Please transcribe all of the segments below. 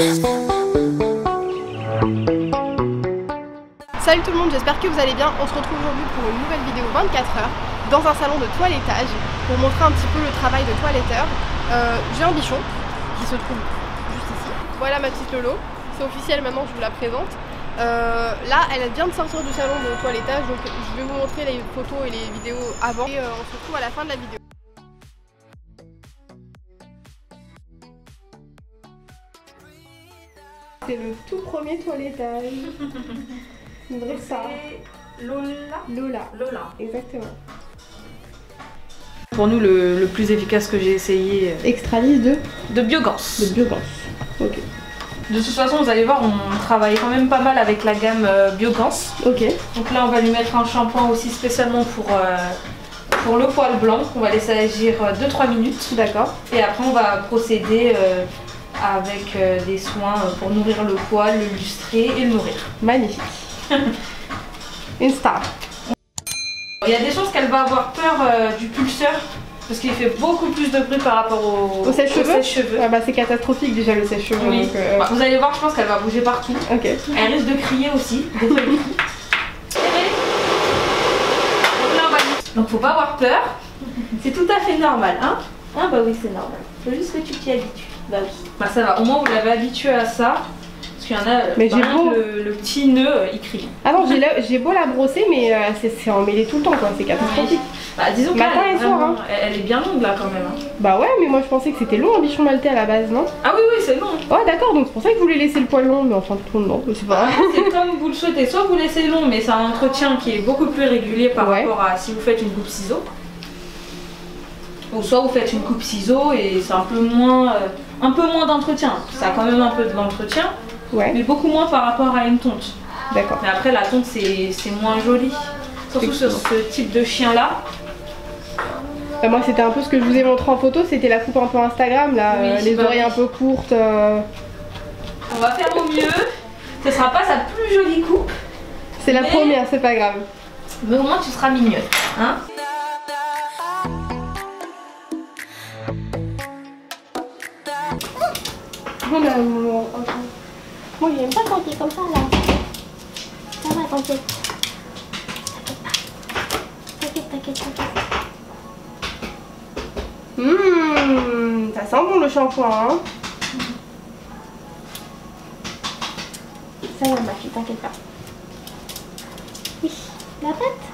Salut tout le monde, j'espère que vous allez bien. On se retrouve aujourd'hui pour une nouvelle vidéo 24 heures dans un salon de toilettage pour montrer un petit peu le travail de toiletteur. J'ai un bichon qui se trouve juste ici. Voilà ma petite Lolo, c'est officiel maintenant, je vous la présente. Là elle vient de sortir du salon de toilettage, donc je vais vous montrer les photos et les vidéos avant et on se retrouve à la fin de la vidéo. C'est le tout premier toilettage. Ça. Lola, exactement. Pour nous, le plus efficace que j'ai essayé. Extralis de Biogans. De Biogans. Ok. De toute façon, vous allez voir, on travaille quand même pas mal avec la gamme Biogans. Ok. Donc là, on va lui mettre un shampoing aussi spécialement pour le poil blanc. On va laisser agir 2-3 minutes. D'accord. Et après, on va procéder avec des soins pour nourrir le poil, le lustrer et le nourrir. Magnifique. Une star. Il y a des chances qu'elle va avoir peur du pulseur parce qu'il fait beaucoup plus de bruit par rapport au sèche-cheveux. Ah bah c'est catastrophique déjà le sèche-cheveux. Oui. Donc, bah, vous allez voir, je pense qu'elle va bouger partout. Ok. Elle risque de crier aussi. Donc faut pas avoir peur. C'est tout à fait normal, hein. Ah bah oui, c'est normal. Faut juste que tu t'y habitues. Bah oui. Bah ça va, au moins vous l'avez habitué à ça. Parce qu'il y en a, mais j'ai beau... le petit nœud, il crie. Ah non, j'ai beau la brosser, mais c'est emmêlé tout le temps, quoi. C'est catastrophique. Bah disons matin et soir, hein. Elle est bien longue là quand même. Hein. Bah ouais, mais moi je pensais que c'était long un bichon maltais à la base, non? Ah oui, oui, c'est long. Ouais, d'accord, donc c'est pour ça que vous voulez laisser le poil long, mais enfin tout le monde, non, c'est pas grave. C'est comme vous le souhaitez, soit vous laissez long, mais c'est un entretien qui est beaucoup plus régulier par rapport à si vous faites une coupe ciseau. Ou soit vous faites une coupe ciseau et c'est un peu moins d'entretien. Ça a quand même un peu de l'entretien, mais beaucoup moins par rapport à une tonte. D'accord. Mais après la tonte c'est moins joli, surtout sur ce type de chien là. Moi c'était un peu ce que je vous ai montré en photo, c'était la coupe un peu Instagram là, les oreilles un peu courtes. On va faire au mieux, ce sera pas sa plus jolie coupe. C'est la première, c'est pas grave. Mais au moins tu seras mignonne, hein. Mon amour. Moi j'aime pas quand t'es comme ça là. Ça va, t'inquiète. T'inquiète. Ça sent bon le shampoing, hein. Ça va ma fille, t'inquiète pas. Oui, la patte.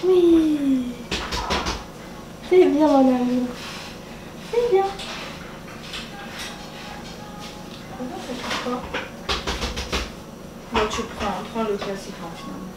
Oui. C'est bien mon amour. C'est bien. Bon, tu prends le classique finalement.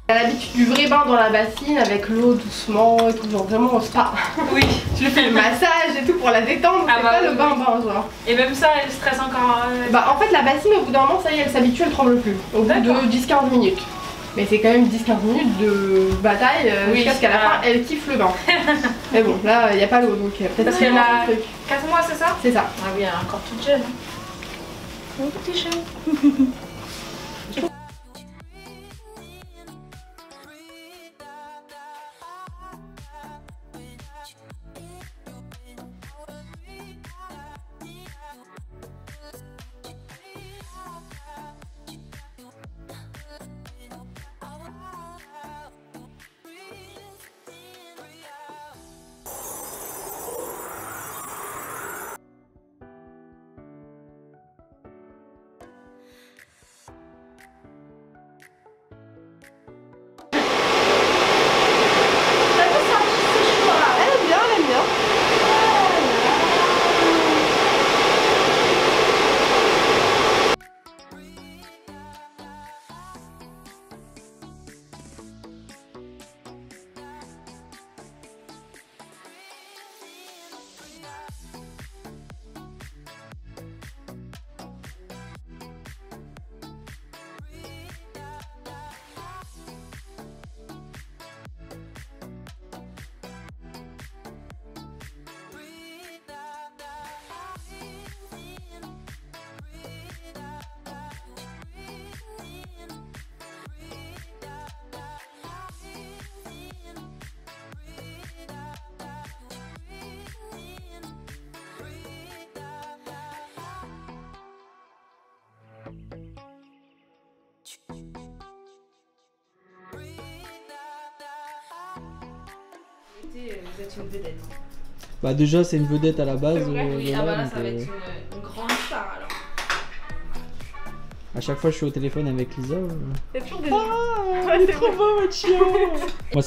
Elle a l'habitude du vrai bain dans la bassine avec l'eau doucement et tout, genre vraiment au spa. Oui, tu lui fais le massage et tout pour la détendre, c'est pas le bain genre. Et même ça, elle stresse encore. Bah en fait la bassine au bout d'un moment ça y est elle s'habitue, elle tremble plus. Au bout de 10-15 minutes. Mais c'est quand même 10-15 minutes de bataille jusqu'à ce qu'à la fin elle kiffe le bain. Mais bon là il n'y a pas l'eau donc peut-être qu'elle a 4 mois c'est ça? C'est ça. Ah oui, elle est encore toute jeune. Mon petit chat. écoutez, vous êtes une vedette. Bah déjà c'est une vedette à la base. Oui, ah bah là, donc, ça va être une grande star alors. À chaque fois je suis au téléphone avec Lisa. C'est toujours des C'est trop beau votre chien. Moi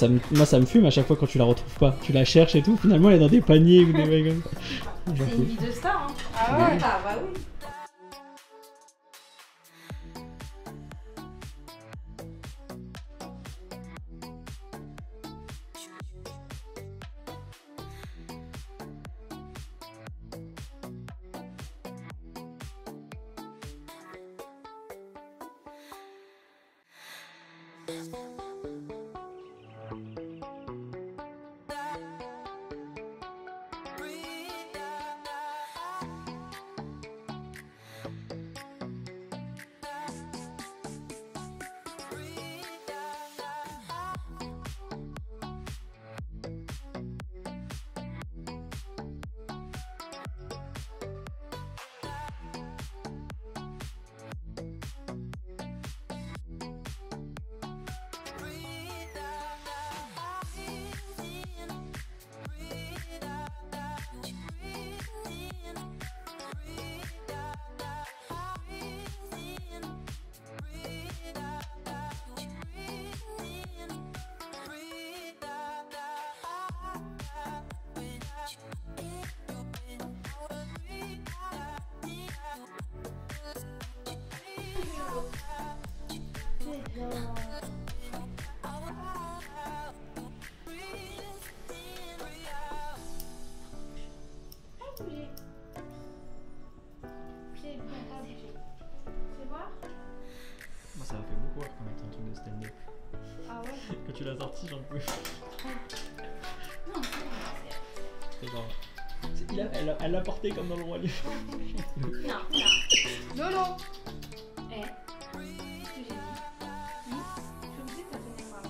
ça me fume à chaque fois quand tu la retrouves pas. Tu la cherches et tout, finalement elle est dans des paniers ou des mecs comme ça. C'est une vie de star, hein. Ah ouais. Ah bah oui. Moi ça m'a fait beaucoup rire quand on était en truc de stand-up. Ah ouais. Quand tu l'as sorti j'en pouvais. C'est genre. Elle l'a porté comme dans le roi lion. Non, non. Lolo. Eh, qu'est-ce que j'ai dit? Je me disais que ça tenait pas.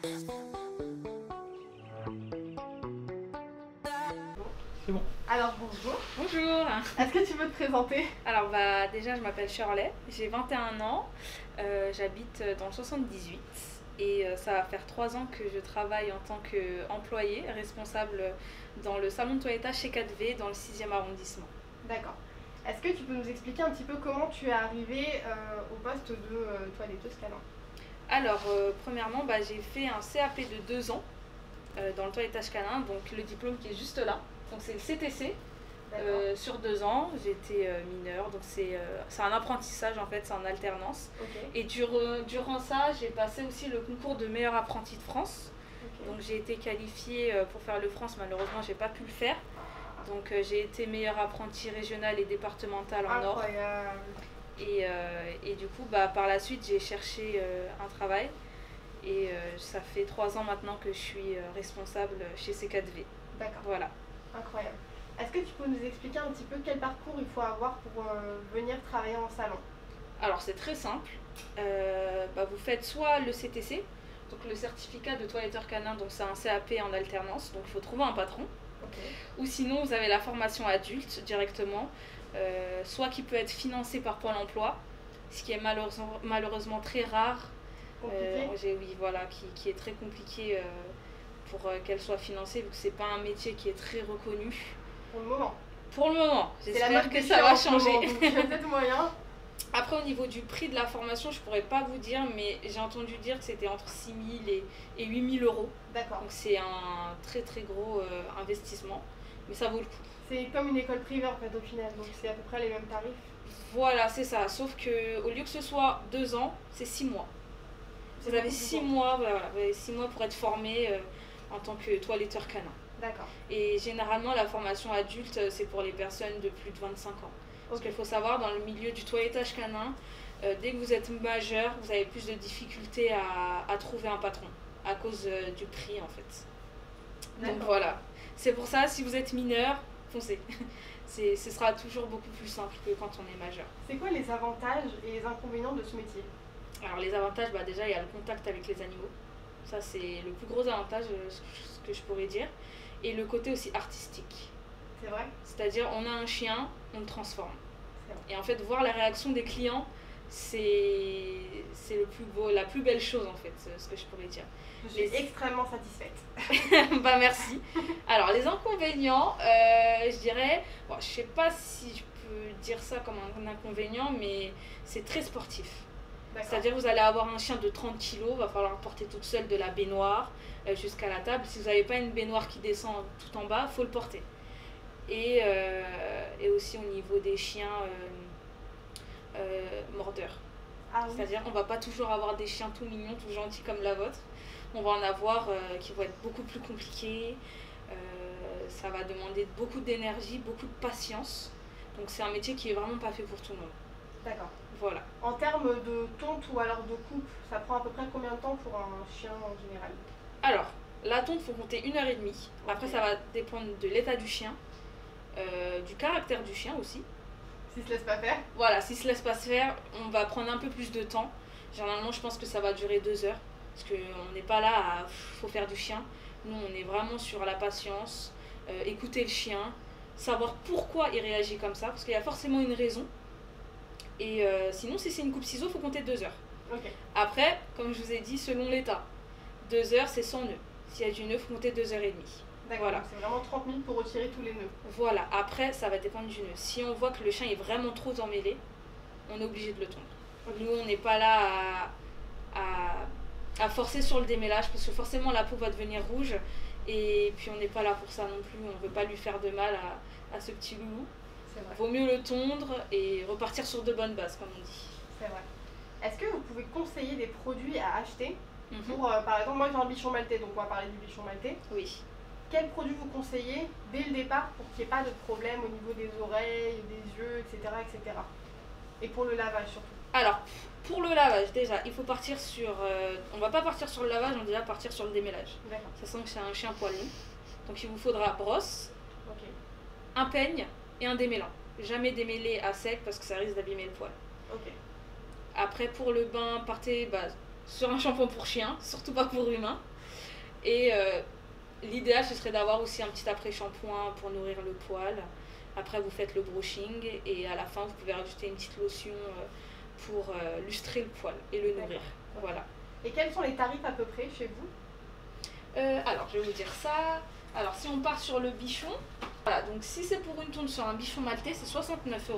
C'est bon. Alors bonjour. Bonjour. Est-ce que tu veux te présenter? Alors déjà je m'appelle Shirley, j'ai 21 ans, j'habite dans le 78 et ça va faire 3 ans que je travaille en tant qu'employée responsable dans le salon de toilettage chez 4V dans le 6e arrondissement. D'accord. Est-ce que tu peux nous expliquer un petit peu comment tu es arrivée au poste de toiletteuse canin? Alors premièrement j'ai fait un CAP de 2 ans dans le toilettage canin, donc le diplôme qui est juste là, donc c'est le CTC. Sur 2 ans, j'étais mineure, donc c'est un apprentissage en fait, c'est en alternance. Okay. Et durant ça, j'ai passé aussi le concours de meilleur apprenti de France. Okay. Donc j'ai été qualifiée pour faire le France, malheureusement j'ai pas pu le faire. Donc j'ai été meilleur apprenti régional et départemental en Nord. Et du coup, par la suite, j'ai cherché un travail. Et ça fait 3 ans maintenant que je suis responsable chez C4V. D'accord. Voilà. Incroyable. Est-ce que tu peux nous expliquer un petit peu quel parcours il faut avoir pour venir travailler en salon? Alors c'est très simple. Vous faites soit le CTC, donc le certificat de toiletteur canin, donc c'est un CAP en alternance, donc il faut trouver un patron. Okay. Ou sinon vous avez la formation adulte directement, soit qui peut être financée par Pôle emploi, ce qui est malheureusement très rare. Oui, voilà, qui est très compliqué pour qu'elle soit financée, vu que c'est pas un métier qui est très reconnu. Pour le moment. Pour le moment, j'espère que ça va changer. Il y a peut-être moyen. Après, au niveau du prix de la formation, je pourrais pas vous dire, mais j'ai entendu dire que c'était entre 6 000 et 8 000 euros. D'accord. Donc c'est un très très gros investissement, mais ça vaut le coup. C'est comme une école privée en fait au final, donc c'est à peu près les mêmes tarifs. Voilà, c'est ça, sauf que au lieu que ce soit 2 ans, c'est 6 mois. Vous avez 6 mois, voilà, vous avez 6 mois pour être formé en tant que toiletteur canin. D'accord. Et généralement, la formation adulte, c'est pour les personnes de plus de 25 ans. Parce qu'il faut savoir, dans le milieu du toilettage canin, dès que vous êtes majeur, vous avez plus de difficultés à trouver un patron, à cause du prix en fait. Donc voilà, c'est pour ça, si vous êtes mineur, foncez. Ce sera toujours beaucoup plus simple que quand on est majeur. C'est quoi les avantages et les inconvénients de ce métier? Alors les avantages, déjà il y a le contact avec les animaux. Ça c'est le plus gros avantage, ce que je pourrais dire. Et le côté aussi artistique. C'est vrai? C'est-à-dire on a un chien, on le transforme. C'est et en fait voir la réaction des clients, c'est la plus belle chose en fait, ce que je pourrais dire. Je suis extrêmement satisfaite. Merci. Alors les inconvénients, je dirais, je sais pas si je peux dire ça comme un inconvénient, mais c'est très sportif. C'est-à-dire vous allez avoir un chien de 30 kg, va falloir porter toute seule de la baignoire jusqu'à la table. Si vous n'avez pas une baignoire qui descend tout en bas, il faut le porter. Et aussi au niveau des chiens mordeurs. Ah, oui. C'est-à-dire on va pas toujours avoir des chiens tout mignons, tout gentils comme la vôtre. On va en avoir qui vont être beaucoup plus compliqués. Ça va demander beaucoup d'énergie, beaucoup de patience. Donc c'est un métier qui est vraiment pas fait pour tout le monde. D'accord. Voilà. En termes de tonte ou alors de coupe, ça prend à peu près combien de temps pour un chien en général? Alors, la tonte, il faut compter 1h30. Après, ça va dépendre de l'état du chien, du caractère du chien aussi. S'il se laisse pas faire? Voilà, s'il se laisse pas se faire, on va prendre un peu plus de temps. Généralement, je pense que ça va durer 2 heures. Parce qu'on n'est pas là à faut faire du chien. Nous, on est vraiment sur la patience, écouter le chien, savoir pourquoi il réagit comme ça, parce qu'il y a forcément une raison. Et sinon, si c'est une coupe ciseaux, il faut compter 2 heures. Okay. Après, comme je vous ai dit, selon l'état, 2 heures, c'est sans nœud. S'il y a du nœud, il faut compter 2h30. D'accord, voilà. C'est vraiment 30 minutes pour retirer tous les nœuds. Voilà, après, ça va dépendre du nœud. Si on voit que le chien est vraiment trop emmêlé, on est obligé de le tondre. Okay. Nous, on n'est pas là à forcer sur le démêlage, parce que forcément, la peau va devenir rouge. Et puis, on n'est pas là pour ça non plus. On ne veut pas lui faire de mal à ce petit loulou. Vaut mieux le tondre et repartir sur de bonnes bases, comme on dit. C'est vrai. Est-ce que vous pouvez conseiller des produits à acheter pour, par exemple, moi j'ai un bichon maltais, donc on va parler du bichon maltais. Oui. Quels produits vous conseillez dès le départ pour qu'il n'y ait pas de problème au niveau des oreilles, des yeux, etc., etc. Et pour le lavage surtout? Alors, pour le lavage, déjà, il faut partir sur... on va pas partir sur le lavage, on va déjà partir sur le démêlage. D'accord. Ça sent que c'est un chien poilu. Donc il vous faudra brosse, un peigne et un démêlant. Jamais démêler à sec parce que ça risque d'abîmer le poil. Okay. Après pour le bain, partez sur un shampoing pour chien, surtout pas pour humain. Et l'idéal ce serait d'avoir aussi un petit après-shampoing pour nourrir le poil. Après vous faites le brushing et à la fin vous pouvez rajouter une petite lotion pour lustrer le poil et le nourrir. Voilà. Et quels sont les tarifs à peu près chez vous? Alors je vais vous dire ça. Alors si on part sur le bichon, voilà, donc si c'est pour une tonte sur un bichon maltais c'est 69 €.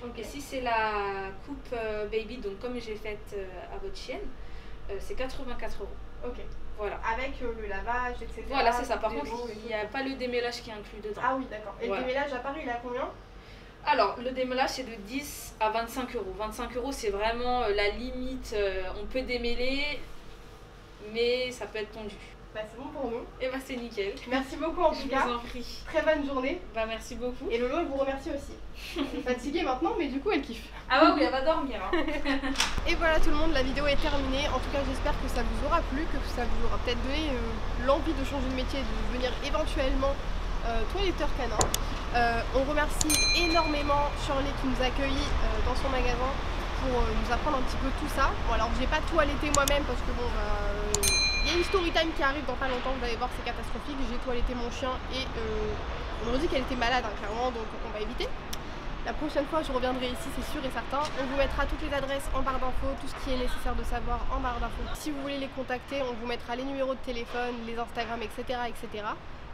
Okay. Et si c'est la coupe baby, donc comme j'ai faite à votre chienne, c'est 84 €. Ok. Voilà. Avec le lavage, etc. Voilà, c'est ça. Par contre, il n'y a pas le démêlage qui est inclus dedans. Ah oui, d'accord. Et voilà. Le démêlage à Paris, il est à combien? Alors, le démêlage, c'est de 10 à 25 €. 25 €, c'est vraiment la limite. On peut démêler, mais ça peut être tendu. Bah, c'est bon pour nous. Et bah, c'est nickel. Merci beaucoup en tout cas. Je vous en prie. Très bonne journée. Bah, merci beaucoup. Et Lolo, elle vous remercie aussi. Elle est fatiguée maintenant, mais du coup, elle kiffe. Ah bah oui, elle va dormir. Hein. Et voilà tout le monde, la vidéo est terminée. En tout cas, j'espère que ça vous aura plu, que ça vous aura peut-être donné l'envie de changer de métier, de devenir éventuellement toiletteur canin. On remercie énormément Shirley qui nous a accueillis dans son magasin pour nous apprendre un petit peu tout ça. Bon, alors j'ai pas toiletté moi-même parce que bon, il y a une story time qui arrive dans pas longtemps, vous allez voir, c'est catastrophique. J'ai toiletté mon chien et on m'a dit qu'elle était malade hein, clairement, donc on va éviter. La prochaine fois je reviendrai ici, c'est sûr et certain. On vous mettra toutes les adresses en barre d'infos, tout ce qui est nécessaire de savoir en barre d'infos. Si vous voulez les contacter, on vous mettra les numéros de téléphone, les Instagram, etc. etc.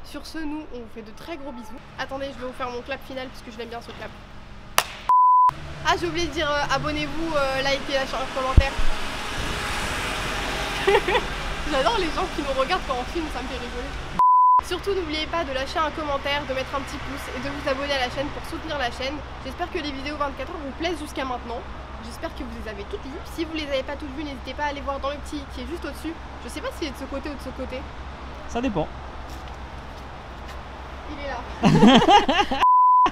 Sur ce, nous, on vous fait de très gros bisous. Attendez, je vais vous faire mon clap final parce que je l'aime bien ce clap. Ah, j'ai oublié de dire abonnez-vous, likez, lâchez un commentaire. J'adore les gens qui nous regardent quand on filme, ça me fait rigoler. Surtout n'oubliez pas de lâcher un commentaire, de mettre un petit pouce et de vous abonner à la chaîne pour soutenir la chaîne. J'espère que les vidéos 24 heures vous plaisent jusqu'à maintenant. J'espère que vous les avez toutes vues. Si vous les avez pas toutes vues, n'hésitez pas à aller voir dans le petit qui est juste au-dessus. Je sais pas s'il est de ce côté ou de ce côté. Ça dépend. Il est là.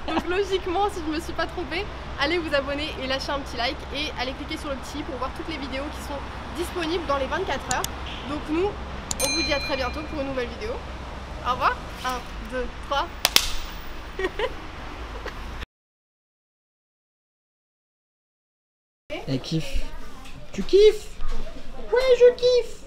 Donc logiquement, si je me suis pas trompée, allez vous abonner et lâcher un petit like et allez cliquer sur le petit pour voir toutes les vidéos qui sont disponibles dans les 24 heures. Donc nous, on vous dit à très bientôt pour une nouvelle vidéo. Au revoir. 1, 2, 3. Elle kiffe. Tu kiffes? Ouais, je kiffe.